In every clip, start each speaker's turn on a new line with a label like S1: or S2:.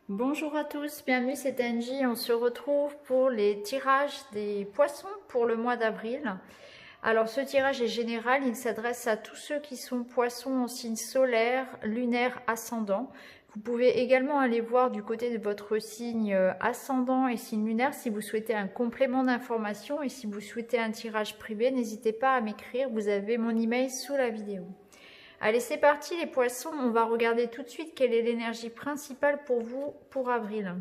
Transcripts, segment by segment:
S1: Bonjour à tous, bienvenue, c'est Angie. On se retrouve pour les tirages des poissons pour le mois d'avril. Alors ce tirage est général, il s'adresse à tous ceux qui sont poissons en signe solaire, lunaire, ascendant. Vous pouvez également aller voir du côté de votre signe ascendant et signe lunaire si vous souhaitez un complément d'information et si vous souhaitez un tirage privé, n'hésitez pas à m'écrire, vous avez mon email sous la vidéo. Allez, c'est parti les poissons, on va regarder tout de suite quelle est l'énergie principale pour vous pour avril.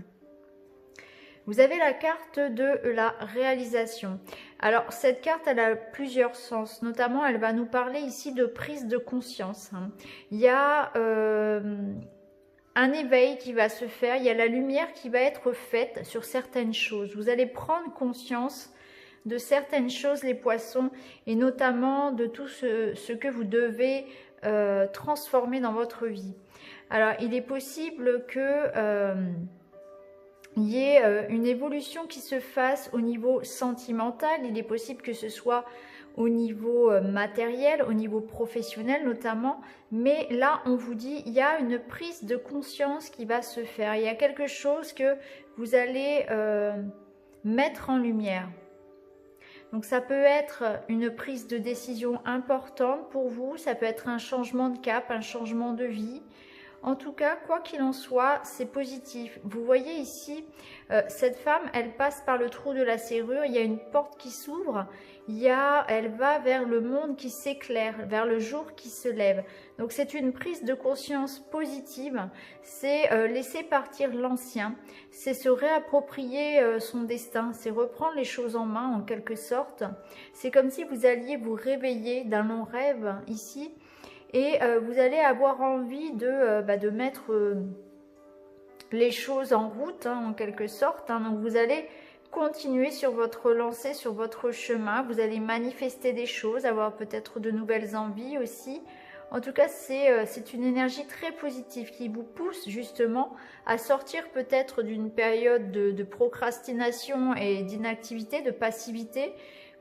S1: Vous avez la carte de la réalisation. Alors, cette carte, elle a plusieurs sens. Notamment, elle va nous parler ici de prise de conscience. Il y a un éveil qui va se faire, il y a la lumière qui va être faite sur certaines choses. Vous allez prendre conscience de certaines choses, les poissons, et notamment de tout ce que vous devez transformer dans votre vie. Alors, il est possible que il y ait une évolution qui se fasse au niveau sentimental. Il est possible que ce soit au niveau matériel, au niveau professionnel notamment. Mais là, on vous dit, il y a une prise de conscience qui va se faire. Il y a quelque chose que vous allez mettre en lumière. Donc ça peut être une prise de décision importante pour vous, ça peut être un changement de cap, un changement de vie. En tout cas, quoi qu'il en soit, c'est positif. Vous voyez ici, cette femme, elle passe par le trou de la serrure, il y a une porte qui s'ouvre, elle va vers le monde qui s'éclaire, vers le jour qui se lève. Donc c'est une prise de conscience positive, c'est laisser partir l'ancien, c'est se réapproprier son destin, c'est reprendre les choses en main en quelque sorte. C'est comme si vous alliez vous réveiller d'un long rêve ici, et vous allez avoir envie de mettre les choses en route, en quelque sorte. Donc vous allez continuer sur votre lancée, sur votre chemin. Vous allez manifester des choses, avoir peut-être de nouvelles envies aussi. En tout cas, c'est une énergie très positive qui vous pousse justement à sortir peut-être d'une période de procrastination et d'inactivité, de passivité,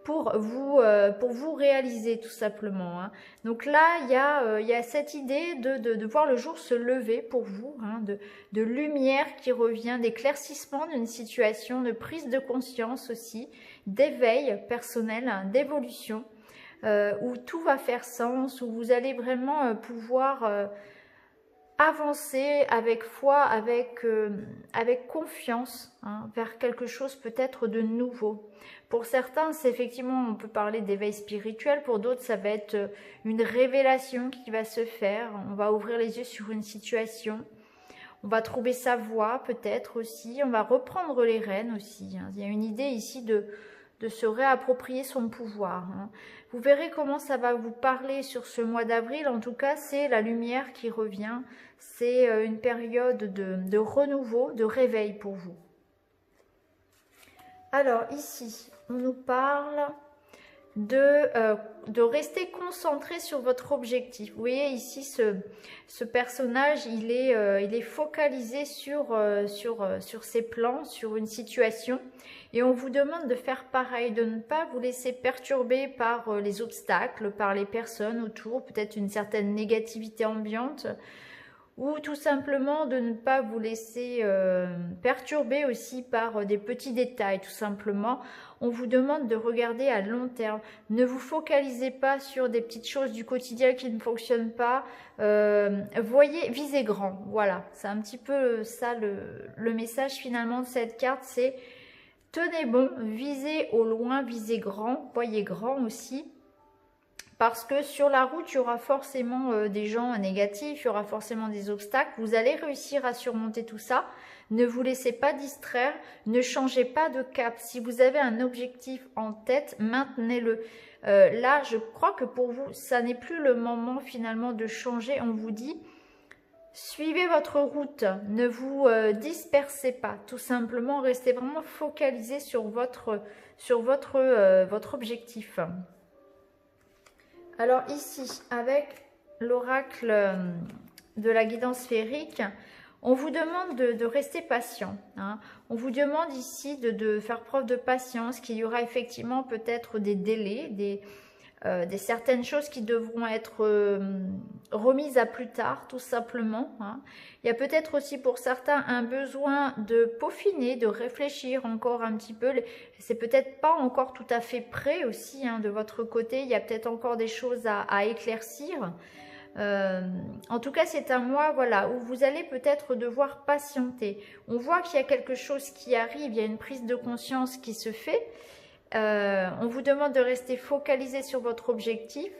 S1: pour vous réaliser tout simplement. Donc là, il y a cette idée de voir le jour se lever pour vous, de lumière qui revient, d'éclaircissement d'une situation, de prise de conscience aussi, d'éveil personnel, d'évolution, où tout va faire sens, où vous allez vraiment pouvoir avancer avec foi, avec confiance, vers quelque chose peut-être de nouveau. Pour certains, c'est effectivement, on peut parler d'éveil spirituel. Pour d'autres, ça va être une révélation qui va se faire. On va ouvrir les yeux sur une situation. On va trouver sa voie peut-être aussi. On va reprendre les rênes aussi. Il y a une idée ici de se réapproprier son pouvoir. Vous verrez comment ça va vous parler sur ce mois d'avril. En tout cas, c'est la lumière qui revient. C'est une période de renouveau, de réveil pour vous. Alors ici, on nous parle de rester concentré sur votre objectif. Vous voyez ici ce personnage, il est focalisé sur ses plans, sur une situation, et on vous demande de faire pareil, de ne pas vous laisser perturber par les obstacles, par les personnes autour, peut-être une certaine négativité ambiante, ou tout simplement de ne pas vous laisser perturber aussi par des petits détails, tout simplement. On vous demande de regarder à long terme. Ne vous focalisez pas sur des petites choses du quotidien qui ne fonctionnent pas. Voyez, visez grand. Voilà, c'est un petit peu ça le message finalement de cette carte, c'est tenez bon, visez au loin, visez grand, voyez grand aussi. Parce que sur la route, il y aura forcément des gens négatifs, il y aura forcément des obstacles. Vous allez réussir à surmonter tout ça. Ne vous laissez pas distraire, ne changez pas de cap. Si vous avez un objectif en tête, maintenez-le. Là, je crois que pour vous, ça n'est plus le moment finalement de changer. On vous dit, suivez votre route, ne vous dispersez pas. Tout simplement, restez vraiment focalisé sur votre objectif. Alors ici, avec l'oracle de la guidance sphérique, on vous demande de rester patient. On vous demande ici de faire preuve de patience, qu'il y aura effectivement peut-être des délais, des certaines choses qui devront être remises à plus tard, tout simplement. Hein. Il y a peut-être aussi pour certains un besoin de peaufiner, de réfléchir encore un petit peu. C'est peut-être pas encore tout à fait prêt aussi hein, de votre côté. Il y a peut-être encore des choses à éclaircir. En tout cas, c'est un mois voilà, où vous allez peut-être devoir patienter. On voit qu'il y a quelque chose qui arrive, il y a une prise de conscience qui se fait. On vous demande de rester focalisé sur votre objectif.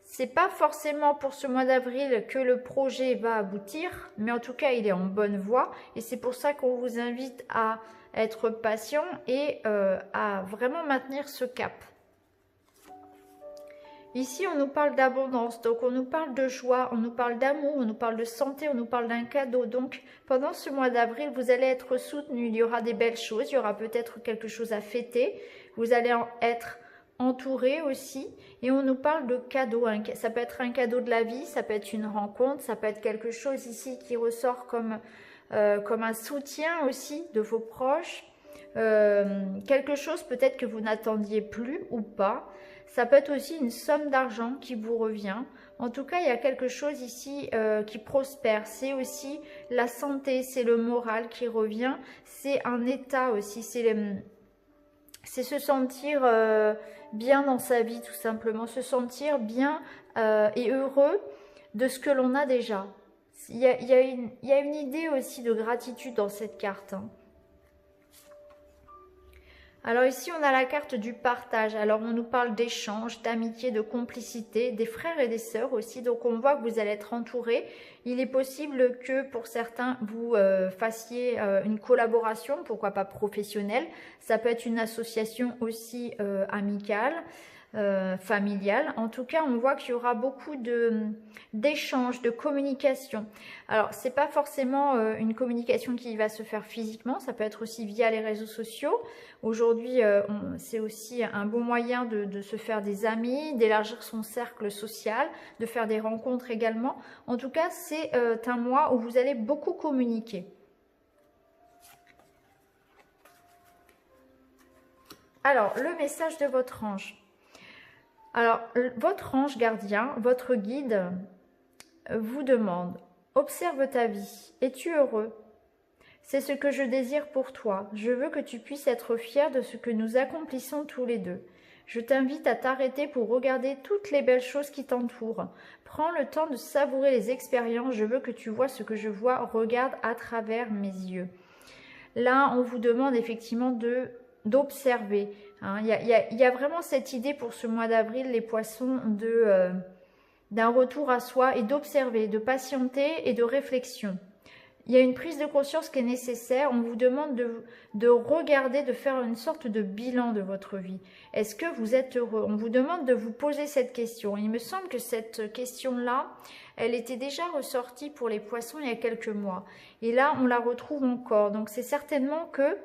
S1: C'est pas forcément pour ce mois d'avril que le projet va aboutir, mais en tout cas, il est en bonne voie. Et c'est pour ça qu'on vous invite à être patient et à vraiment maintenir ce cap. Ici, on nous parle d'abondance, donc on nous parle de joie, on nous parle d'amour, on nous parle de santé, on nous parle d'un cadeau. Donc, pendant ce mois d'avril, vous allez être soutenu, il y aura des belles choses, il y aura peut-être quelque chose à fêter. Vous allez être entouré aussi. Et on nous parle de cadeau. Ça peut être un cadeau de la vie, ça peut être une rencontre, ça peut être quelque chose ici qui ressort comme un soutien aussi de vos proches. Quelque chose peut-être que vous n'attendiez plus ou pas. Ça peut être aussi une somme d'argent qui vous revient. En tout cas, il y a quelque chose ici qui prospère. C'est aussi la santé, c'est le moral qui revient. C'est un état aussi. C'est se sentir bien dans sa vie, tout simplement. Se sentir bien et heureux de ce que l'on a déjà. Il y a une idée aussi de gratitude dans cette carte. Hein. Alors ici, on a la carte du partage. Alors, on nous parle d'échange, d'amitié, de complicité, des frères et des sœurs aussi. Donc, on voit que vous allez être entourés. Il est possible que pour certains, vous fassiez une collaboration, pourquoi pas professionnelle. Ça peut être une association aussi amicale. Familiale. En tout cas, on voit qu'il y aura beaucoup d'échanges, de communication. Alors, c'est pas forcément une communication qui va se faire physiquement, ça peut être aussi via les réseaux sociaux. Aujourd'hui, c'est aussi un bon moyen de se faire des amis, d'élargir son cercle social, de faire des rencontres également. En tout cas, c'est un mois où vous allez beaucoup communiquer. Alors, le message de votre ange. Alors, votre ange gardien, votre guide, vous demande « Observe ta vie. Es-tu heureux ? C'est ce que je désire pour toi. Je veux que tu puisses être fier de ce que nous accomplissons tous les deux. Je t'invite à t'arrêter pour regarder toutes les belles choses qui t'entourent. Prends le temps de savourer les expériences. Je veux que tu vois ce que je vois. Regarde à travers mes yeux. » Là, on vous demande effectivement d'observer. Hein. Il y a vraiment cette idée pour ce mois d'avril, les poissons, d'un retour à soi et d'observer, de patienter et de réflexion. Il y a une prise de conscience qui est nécessaire. On vous demande de regarder, de faire une sorte de bilan de votre vie. Est-ce que vous êtes heureux? On vous demande de vous poser cette question. Il me semble que cette question-là, elle était déjà ressortie pour les poissons il y a quelques mois. Et là, on la retrouve encore. Donc, c'est certainement que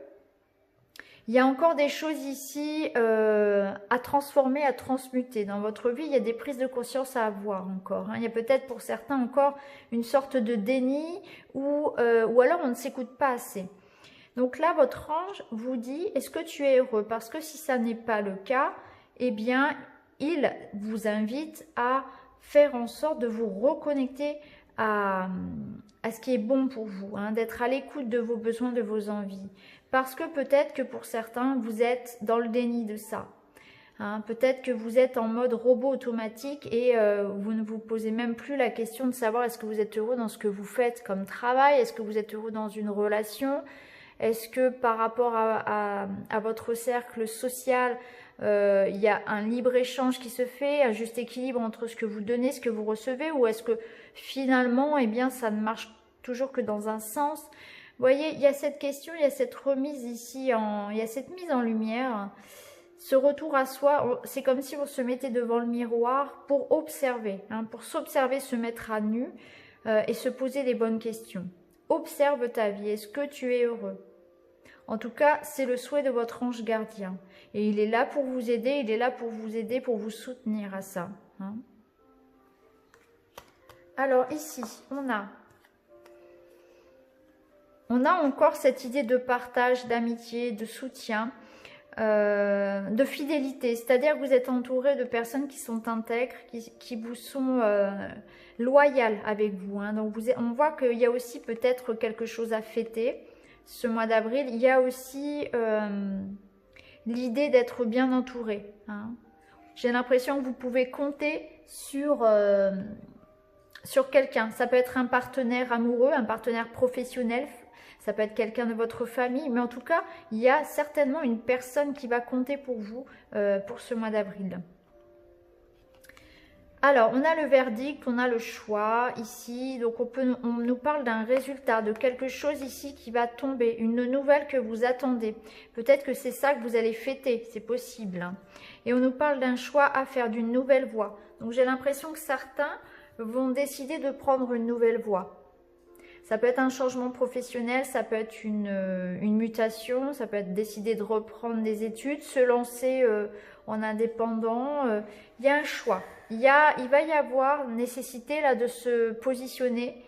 S1: il y a encore des choses ici à transformer, à transmuter. Dans votre vie, il y a des prises de conscience à avoir encore. Hein. Il y a peut-être pour certains encore une sorte de déni ou alors on ne s'écoute pas assez. Donc là, votre ange vous dit, est-ce que tu es heureux? Parce que si ça n'est pas le cas, eh bien, il vous invite à faire en sorte de vous reconnecter à ce qui est bon pour vous, hein, d'être à l'écoute de vos besoins, de vos envies. Parce que peut-être que pour certains, vous êtes dans le déni de ça. Hein, peut-être que vous êtes en mode robot automatique et vous ne vous posez même plus la question de savoir est-ce que vous êtes heureux dans ce que vous faites comme travail, est-ce que vous êtes heureux dans une relation, est-ce que par rapport à votre cercle social, il y a un libre-échange qui se fait, un juste équilibre entre ce que vous donnez, ce que vous recevez, ou est-ce que finalement, eh bien, ça ne marche toujours que dans un sens? Vous voyez, il y a cette question, il y a cette remise ici, il y a cette mise en lumière. Ce retour à soi, c'est comme si on se mettait devant le miroir pour observer, hein, pour s'observer, se mettre à nu et se poser les bonnes questions. Observe ta vie, est-ce que tu es heureux? En tout cas, c'est le souhait de votre ange gardien. Et il est là pour vous aider, il est là pour vous aider, pour vous soutenir à ça. Hein. Alors ici, on a encore cette idée de partage, d'amitié, de soutien. de fidélité, c'est-à-dire que vous êtes entouré de personnes qui sont intègres, qui vous sont loyales avec vous. Hein. Donc on voit qu'il y a aussi peut-être quelque chose à fêter ce mois d'avril. Il y a aussi l'idée d'être bien entouré. Hein. J'ai l'impression que vous pouvez compter sur quelqu'un. Ça peut être un partenaire amoureux, un partenaire professionnel. Ça peut être quelqu'un de votre famille, mais en tout cas, il y a certainement une personne qui va compter pour vous pour ce mois d'avril. Alors, on a le verdict, on a le choix ici. Donc, on nous parle d'un résultat, de quelque chose ici qui va tomber, une nouvelle que vous attendez. Peut-être que c'est ça que vous allez fêter, c'est possible. Hein. Et on nous parle d'un choix à faire, d'une nouvelle voie. Donc, j'ai l'impression que certains vont décider de prendre une nouvelle voie. Ça peut être un changement professionnel, ça peut être une mutation, ça peut être décider de reprendre des études, se lancer en indépendant. Il y a un choix. Il va y avoir nécessité là de se positionner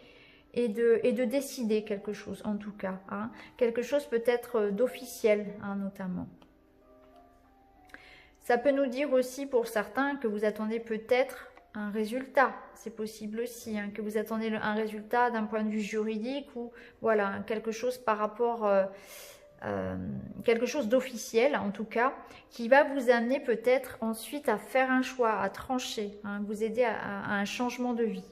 S1: et de décider quelque chose en tout cas. Hein. Quelque chose peut-être d'officiel hein, notamment. Ça peut nous dire aussi pour certains que vous attendez peut-être un résultat, c'est possible aussi, hein, que vous attendez un résultat d'un point de vue juridique ou voilà, quelque chose par rapport, quelque chose d'officiel en tout cas, qui va vous amener peut-être ensuite à faire un choix, à trancher, hein, vous aider à un changement de vie.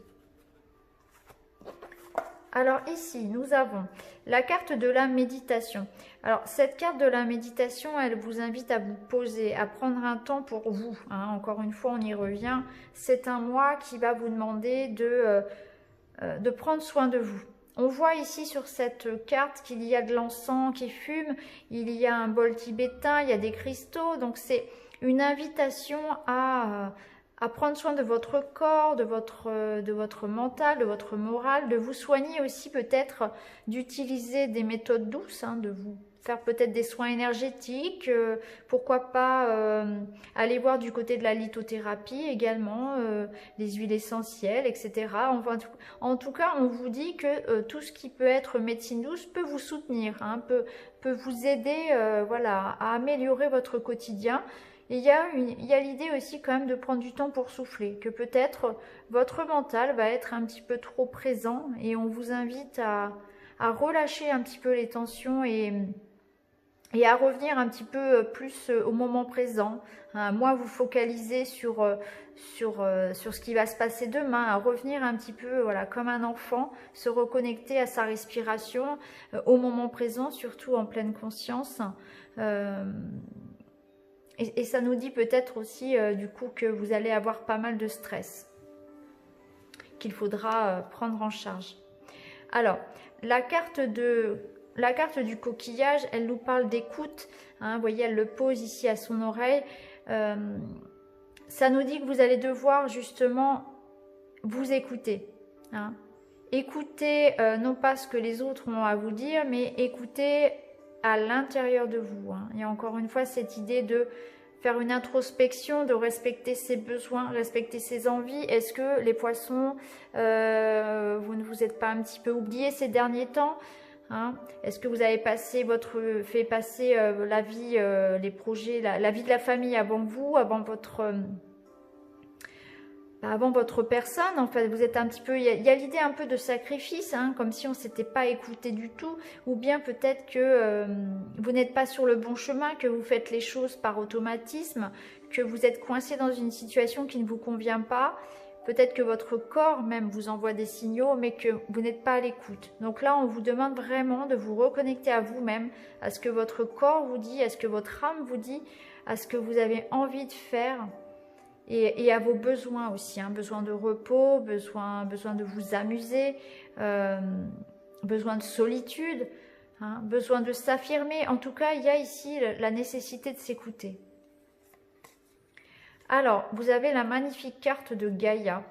S1: Alors ici, nous avons la carte de la méditation. Alors cette carte de la méditation, elle vous invite à vous poser, à prendre un temps pour vous. Hein. Encore une fois, on y revient. C'est un mois qui va vous demander de prendre soin de vous. On voit ici sur cette carte qu'il y a de l'encens qui fume, il y a un bol tibétain, il y a des cristaux. Donc c'est une invitation à prendre soin de votre corps, de votre mental, de votre morale, de vous soigner aussi peut-être, d'utiliser des méthodes douces, hein, de vous faire peut-être des soins énergétiques, pourquoi pas aller voir du côté de la lithothérapie également, les huiles essentielles, etc. En tout cas, on vous dit que tout ce qui peut être médecine douce peut vous soutenir, hein, peut vous aider voilà, à améliorer votre quotidien. Et il y a l'idée aussi quand même de prendre du temps pour souffler, que peut-être votre mental va être un petit peu trop présent et on vous invite à relâcher un petit peu les tensions et à revenir un petit peu plus au moment présent, hein, moins vous focaliser sur ce qui va se passer demain, à revenir un petit peu voilà, comme un enfant, se reconnecter à sa respiration au moment présent, surtout en pleine conscience. Et ça nous dit peut-être aussi du coup que vous allez avoir pas mal de stress qu'il faudra prendre en charge. Alors, la carte du coquillage, elle nous parle d'écoute. Hein, vous voyez, elle le pose ici à son oreille. Ça nous dit que vous allez devoir justement vous écouter. Hein. Écoutez non pas ce que les autres ont à vous dire, mais écoutez à l'intérieur de vous. Hein. Il y a encore une fois cette idée de faire une introspection, de respecter ses besoins, respecter ses envies. Est-ce que les poissons, vous ne vous êtes pas un petit peu oubliés ces derniers temps? Hein? Est-ce que vous avez fait passer la vie, les projets, la vie de la famille avant vous, avant votre personne, en fait, vous êtes un petit peu, il y a l'idée un peu de sacrifice, hein, comme si on ne s'était pas écouté du tout, ou bien peut-être que vous n'êtes pas sur le bon chemin, que vous faites les choses par automatisme, que vous êtes coincé dans une situation qui ne vous convient pas, peut-être que votre corps même vous envoie des signaux, mais que vous n'êtes pas à l'écoute. Donc là, on vous demande vraiment de vous reconnecter à vous-même, à ce que votre corps vous dit, à ce que votre âme vous dit, à ce que vous avez envie de faire, et à vos besoins aussi, hein, besoin de repos, besoin de vous amuser, besoin de solitude, hein, besoin de s'affirmer. En tout cas, il y a ici la nécessité de s'écouter. Alors, vous avez la magnifique carte de Gaïa.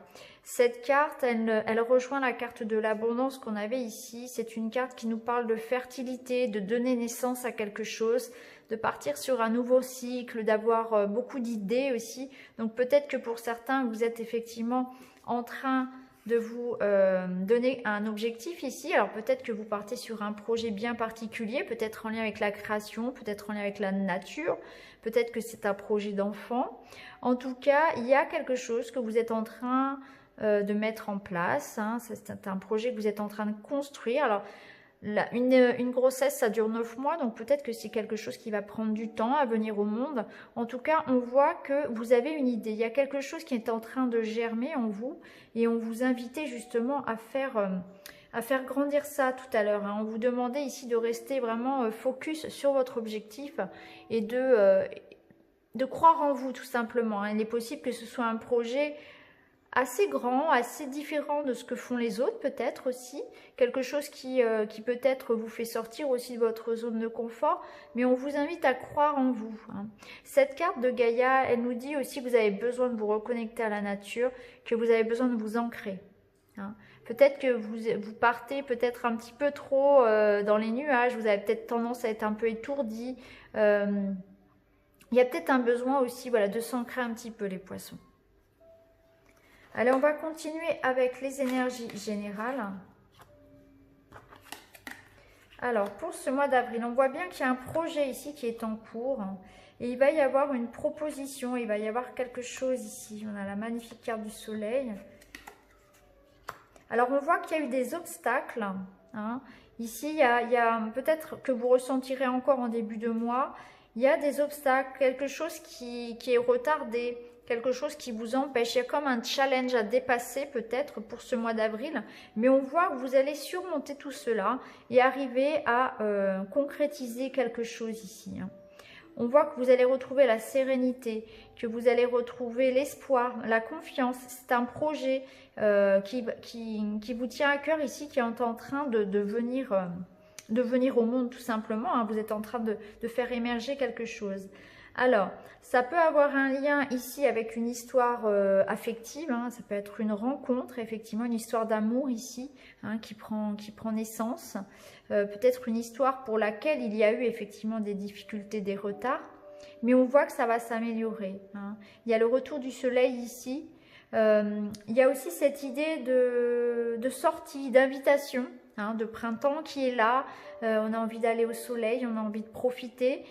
S1: Cette carte, elle rejoint la carte de l'abondance qu'on avait ici. C'est une carte qui nous parle de fertilité, de donner naissance à quelque chose, de partir sur un nouveau cycle, d'avoir beaucoup d'idées aussi. Donc peut-être que pour certains, vous êtes effectivement en train de vous donner un objectif ici. Alors peut-être que vous partez sur un projet bien particulier, peut-être en lien avec la création, peut-être en lien avec la nature, peut-être que c'est un projet d'enfant. En tout cas, il y a quelque chose que vous êtes en train de mettre en place. Hein. C'est un projet que vous êtes en train de construire. Alors, une grossesse, ça dure 9 mois, donc peut-être que c'est quelque chose qui va prendre du temps à venir au monde. En tout cas, on voit que vous avez une idée. Il y a quelque chose qui est en train de germer en vous et on vous invitait justement à faire grandir ça tout à l'heure. Hein. On vous demandait ici de rester vraiment focus sur votre objectif et de croire en vous tout simplement. Hein. Il est possible que ce soit un projet assez grand, assez différent de ce que font les autres peut-être aussi, quelque chose qui peut-être vous fait sortir aussi de votre zone de confort, mais on vous invite à croire en vous. Hein. Cette carte de Gaïa, elle nous dit aussi que vous avez besoin de vous reconnecter à la nature, que vous avez besoin de vous ancrer. Hein. Peut-être que vous partez peut-être un petit peu trop dans les nuages, vous avez peut-être tendance à être un peu étourdi. Il y a peut-être un besoin aussi voilà, de s'ancrer un petit peu les poissons. Allez, on va continuer avec les énergies générales. Alors, pour ce mois d'avril, on voit bien qu'il y a un projet ici qui est en cours. Et il va y avoir une proposition, il va y avoir quelque chose ici. On a la magnifique carte du soleil. Alors, on voit qu'il y a eu des obstacles. Hein. Ici, il y a peut-être que vous ressentirez encore en début de mois. Il y a des obstacles, quelque chose qui est retardé. Quelque chose qui vous empêche, il y a comme un challenge à dépasser peut-être pour ce mois d'avril, mais on voit que vous allez surmonter tout cela et arriver à concrétiser quelque chose ici. Hein. On voit que vous allez retrouver la sérénité, que vous allez retrouver l'espoir, la confiance. C'est un projet qui vous tient à cœur ici, qui est en train de venir au monde tout simplement. Hein. Vous êtes en train de faire émerger quelque chose. Alors, ça peut avoir un lien ici avec une histoire affective, hein, ça peut être une rencontre, effectivement, une histoire d'amour ici, hein, qui prend naissance. Peut-être une histoire pour laquelle il y a eu effectivement des difficultés, des retards, mais on voit que ça va s'améliorer. Hein. Il y a le retour du soleil ici, il y a aussi cette idée de sortie, d'invitation, hein, de printemps qui est là, on a envie d'aller au soleil, on a envie de profiter.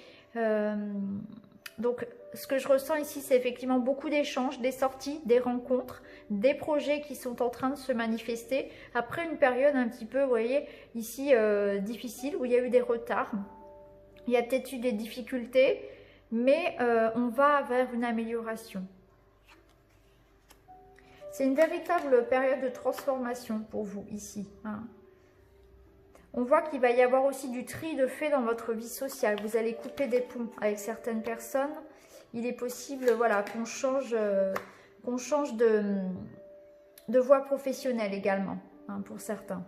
S1: Donc, ce que je ressens ici, c'est effectivement beaucoup d'échanges, des sorties, des rencontres, des projets qui sont en train de se manifester après une période un petit peu, vous voyez, ici, difficile, où il y a eu des retards. Il y a peut-être eu des difficultés, mais on va vers une amélioration. C'est une véritable période de transformation pour vous ici. Hein. On voit qu'il va y avoir aussi du tri de fait dans votre vie sociale. Vous allez couper des ponts avec certaines personnes. Il est possible voilà, qu'on change de voie professionnelle également, hein, pour certains.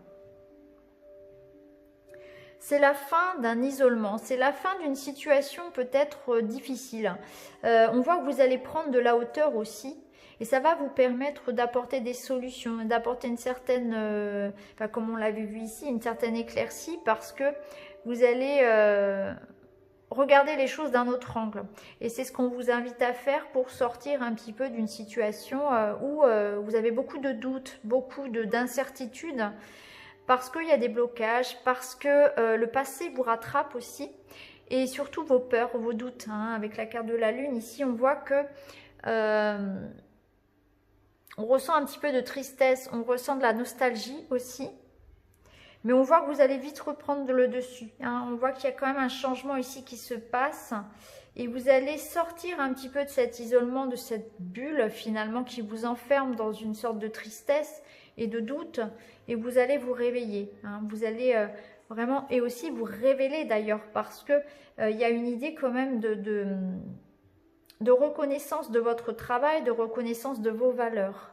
S1: C'est la fin d'un isolement, c'est la fin d'une situation peut-être difficile. On voit que vous allez prendre de la hauteur aussi. Et ça va vous permettre d'apporter des solutions, d'apporter une certaine, comme on l'avait vu ici, une certaine éclaircie parce que vous allez regarder les choses d'un autre angle. Et c'est ce qu'on vous invite à faire pour sortir un petit peu d'une situation où vous avez beaucoup de doutes, beaucoup d'incertitudes parce qu'il y a des blocages, parce que le passé vous rattrape aussi et surtout vos peurs, vos doutes. Hein. Avec la carte de la lune, ici, on voit que on ressent un petit peu de tristesse, on ressent de la nostalgie aussi. Mais on voit que vous allez vite reprendre le dessus. Hein. On voit qu'il y a quand même un changement ici qui se passe. Et vous allez sortir un petit peu de cet isolement, de cette bulle finalement qui vous enferme dans une sorte de tristesse et de doute. Et vous allez vous réveiller. Hein. Vous allez vraiment, et aussi vous révéler d'ailleurs, parce que il y a une idée quand même de reconnaissance de votre travail, de reconnaissance de vos valeurs.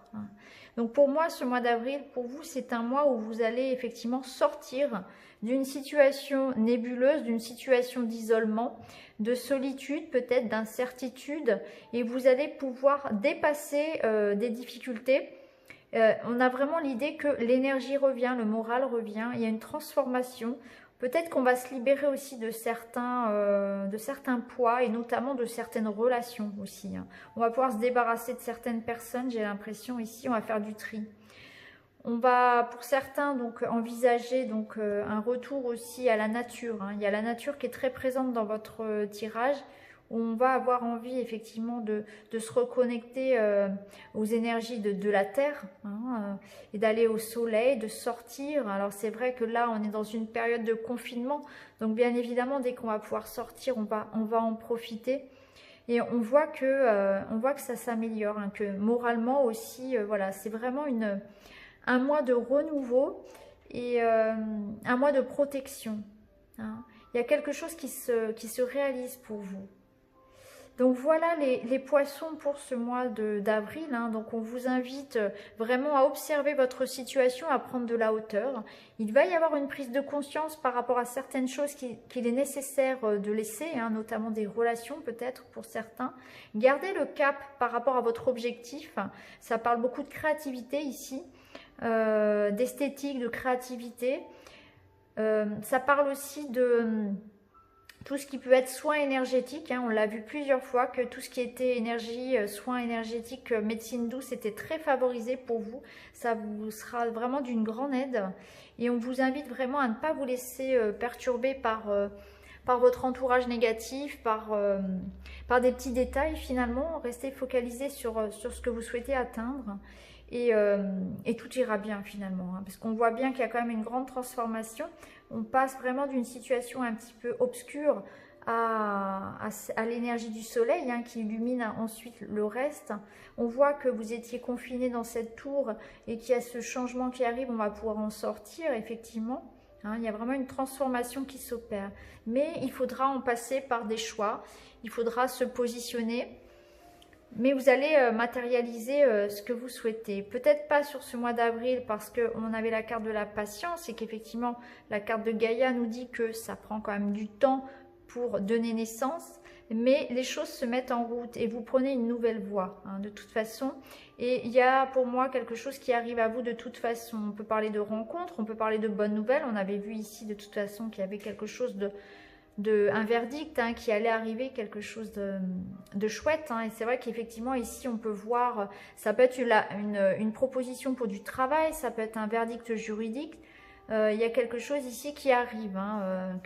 S1: Donc pour moi, ce mois d'avril, pour vous, c'est un mois où vous allez effectivement sortir d'une situation nébuleuse, d'une situation d'isolement, de solitude, peut-être d'incertitude, et vous allez pouvoir dépasser des difficultés. On a vraiment l'idée que l'énergie revient, le moral revient, il y a une transformation. Peut-être qu'on va se libérer aussi de certains poids et notamment de certaines relations aussi. Hein. On va pouvoir se débarrasser de certaines personnes, j'ai l'impression ici, on va faire du tri. On va pour certains donc envisager donc un retour aussi à la nature, hein. Il y a la nature qui est très présente dans votre tirage, où on va avoir envie effectivement de se reconnecter aux énergies de la terre, hein, et d'aller au soleil, de sortir. Alors c'est vrai que là on est dans une période de confinement, donc bien évidemment dès qu'on va pouvoir sortir, on va en profiter. Et on voit que ça s'améliore, hein, que moralement aussi, voilà, c'est vraiment un mois de renouveau et un mois de protection, hein. Il y a quelque chose qui se réalise pour vous. Donc voilà les poissons pour ce mois d'avril, hein. Donc on vous invite vraiment à observer votre situation, à prendre de la hauteur. Il va y avoir une prise de conscience par rapport à certaines choses qu'il est nécessaire de laisser, hein, notamment des relations peut-être pour certains. Gardez le cap par rapport à votre objectif. Ça parle beaucoup de créativité ici, d'esthétique, de créativité. Ça parle aussi de tout ce qui peut être soins énergétiques, hein. On l'a vu plusieurs fois que tout ce qui était énergie, soins énergétiques, médecine douce était très favorisé pour vous. Ça vous sera vraiment d'une grande aide. Et on vous invite vraiment à ne pas vous laisser perturber par votre entourage négatif, par des petits détails finalement. Restez focalisé sur ce que vous souhaitez atteindre. Et tout ira bien finalement, hein, parce qu'on voit bien qu'il y a quand même une grande transformation. On passe vraiment d'une situation un petit peu obscure à l'énergie du soleil, hein, qui illumine ensuite le reste. On voit que vous étiez confiné dans cette tour et qu'il y a ce changement qui arrive, on va pouvoir en sortir effectivement, hein. Il y a vraiment une transformation qui s'opère. Mais il faudra en passer par des choix, il faudra se positionner. Mais vous allez matérialiser ce que vous souhaitez. Peut-être pas sur ce mois d'avril parce qu'on avait la carte de la patience et qu'effectivement la carte de Gaïa nous dit que ça prend quand même du temps pour donner naissance. Mais les choses se mettent en route et vous prenez une nouvelle voie, hein, de toute façon. Et il y a pour moi quelque chose qui arrive à vous de toute façon. On peut parler de rencontres, on peut parler de bonnes nouvelles. On avait vu ici de toute façon qu'il y avait quelque chose un verdict, hein, qui allait arriver, quelque chose de chouette, hein. Et c'est vrai qu'effectivement ici on peut voir, ça peut être une proposition pour du travail, ça peut être un verdict juridique. Il y a quelque chose ici qui arrive, hein,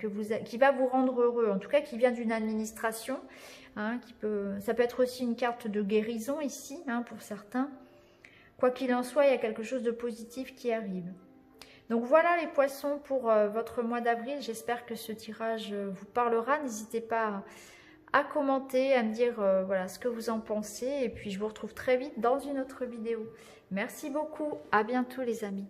S1: qui va vous rendre heureux, en tout cas qui vient d'une administration, hein, ça peut être aussi une carte de guérison ici, hein, pour certains. Quoi qu'il en soit, il y a quelque chose de positif qui arrive. Donc voilà les poissons pour votre mois d'avril. J'espère que ce tirage vous parlera. N'hésitez pas à commenter, à me dire voilà ce que vous en pensez. Et puis je vous retrouve très vite dans une autre vidéo. Merci beaucoup. À bientôt les amis.